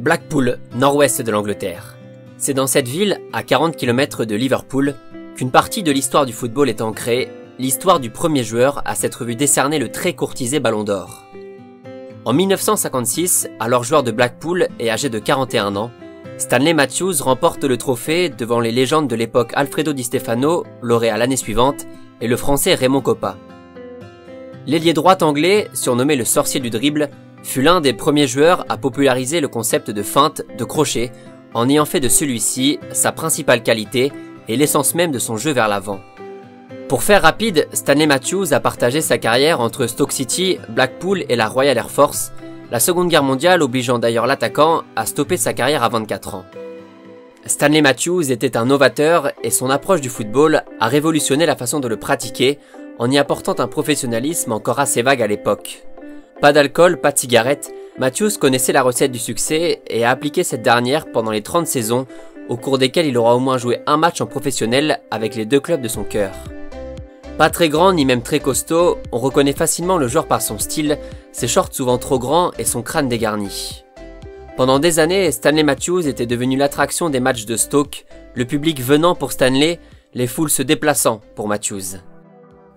Blackpool, nord-ouest de l'Angleterre. C'est dans cette ville, à 40 km de Liverpool, qu'une partie de l'histoire du football est ancrée, l'histoire du premier joueur à s'être vu décerner le très courtisé Ballon d'Or. En 1956, alors joueur de Blackpool et âgé de 41 ans, Stanley Matthews remporte le trophée devant les légendes de l'époque Alfredo Di Stefano, lauréat l'année suivante, et le français Raymond Kopa. L'ailier droit anglais, surnommé le sorcier du dribble, fut l'un des premiers joueurs à populariser le concept de feinte, de crochet, en ayant fait de celui-ci sa principale qualité et l'essence même de son jeu vers l'avant. Pour faire rapide, Stanley Matthews a partagé sa carrière entre Stoke City, Blackpool et la Royal Air Force, la Seconde Guerre mondiale obligeant d'ailleurs l'attaquant à stopper sa carrière à 24 ans. Stanley Matthews était un novateur et son approche du football a révolutionné la façon de le pratiquer en y apportant un professionnalisme encore assez vague à l'époque. Pas d'alcool, pas de cigarette, Matthews connaissait la recette du succès et a appliqué cette dernière pendant les 30 saisons au cours desquelles il aura au moins joué un match en professionnel avec les deux clubs de son cœur. Pas très grand ni même très costaud, on reconnaît facilement le joueur par son style, ses shorts souvent trop grands et son crâne dégarni. Pendant des années, Stanley Matthews était devenu l'attraction des matchs de Stoke, le public venant pour Stanley, les foules se déplaçant pour Matthews.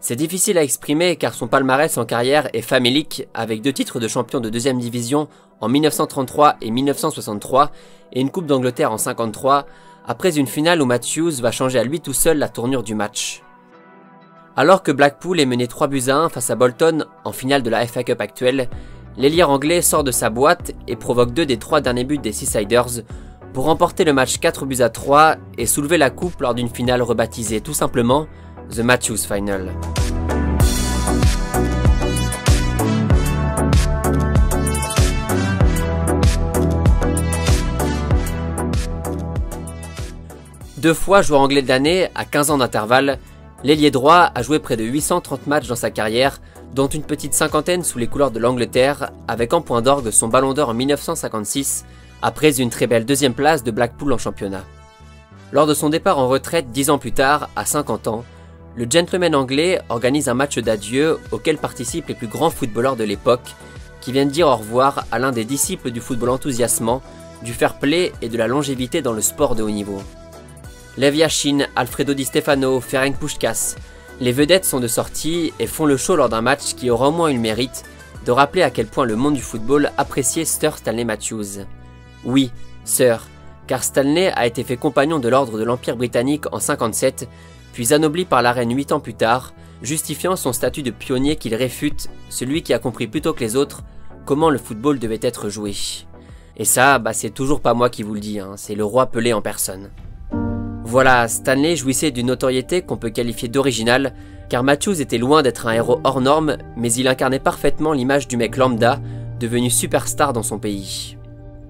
C'est difficile à exprimer car son palmarès en carrière est famélique avec 2 titres de champion de 2e division en 1933 et 1963 et une Coupe d'Angleterre en 1953 après une finale où Matthews va changer à lui tout seul la tournure du match. Alors que Blackpool est mené 3-1 face à Bolton en finale de la FA Cup actuelle, l'ailier anglais sort de sa boîte et provoque 2 des 3 derniers buts des Seasiders pour remporter le match 4-3 et soulever la coupe lors d'une finale rebaptisée tout simplement The Matthews Final. Deux fois joueur anglais de l'année à 15 ans d'intervalle, l'ailier droit a joué près de 830 matchs dans sa carrière, dont une petite cinquantaine sous les couleurs de l'Angleterre, avec en point d'orgue son Ballon d'Or en 1956, après une très belle 2e place de Blackpool en championnat. Lors de son départ en retraite 10 ans plus tard, à 50 ans, le gentleman anglais organise un match d'adieu auquel participent les plus grands footballeurs de l'époque, qui viennent dire au revoir à l'un des disciples du football enthousiasmant, du fair play et de la longévité dans le sport de haut niveau. Lev Yashin, Alfredo Di Stefano, Ferenc Puskás, les vedettes sont de sortie et font le show lors d'un match qui aura au moins eu le mérite de rappeler à quel point le monde du football appréciait Sir Stanley Matthews. Oui, Sir, car Stanley a été fait compagnon de l'ordre de l'Empire britannique en 1957, puis anobli par la reine 8 ans plus tard, justifiant son statut de pionnier qu'il réfute, celui qui a compris plus tôt que les autres comment le football devait être joué. Et ça, c'est toujours pas moi qui vous le dis, c'est le roi Pelé en personne. Voilà, Stanley jouissait d'une notoriété qu'on peut qualifier d'originale, car Matthews était loin d'être un héros hors norme, mais il incarnait parfaitement l'image du mec lambda, devenu superstar dans son pays.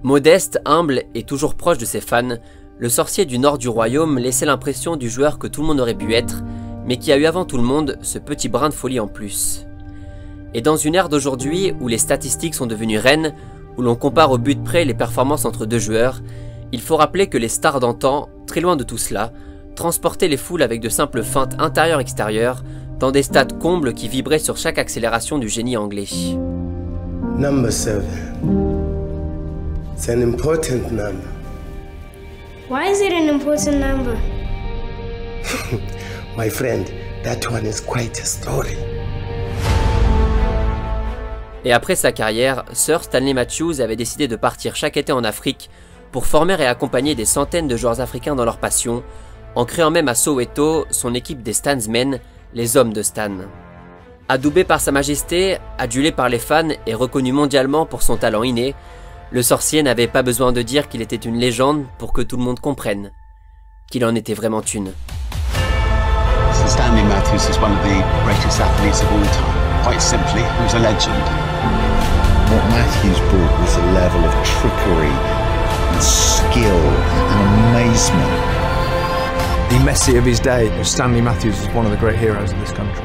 Modeste, humble et toujours proche de ses fans, le sorcier du nord du royaume laissait l'impression du joueur que tout le monde aurait pu être, mais qui a eu avant tout le monde ce petit brin de folie en plus. Et dans une ère d'aujourd'hui où les statistiques sont devenues reines, où l'on compare au but près les performances entre deux joueurs, il faut rappeler que les stars d'antan, très loin de tout cela, transportaient les foules avec de simples feintes intérieures-extérieures dans des stades combles qui vibraient sur chaque accélération du génie anglais. Number 7. It's an important number. Why is it an important number? My friend, that one is quite a story. Et après sa carrière, Sir Stanley Matthews avait décidé de partir chaque été en Afrique pour former et accompagner des centaines de joueurs africains dans leur passion, en créant même à Soweto son équipe des Stansmen, les hommes de Stan. Adoubé par sa majesté, adulé par les fans et reconnu mondialement pour son talent inné, le sorcier n'avait pas besoin de dire qu'il était une légende pour que tout le monde comprenne qu'il en était vraiment une. Sir Stanley Matthews is one of the greatest athletes of all time. Quite simply, he was a legend. What Matthews brought was a level of trickery and skill and amazement. The Messi of his day, Stanley Matthews is one of the great heroes of this country.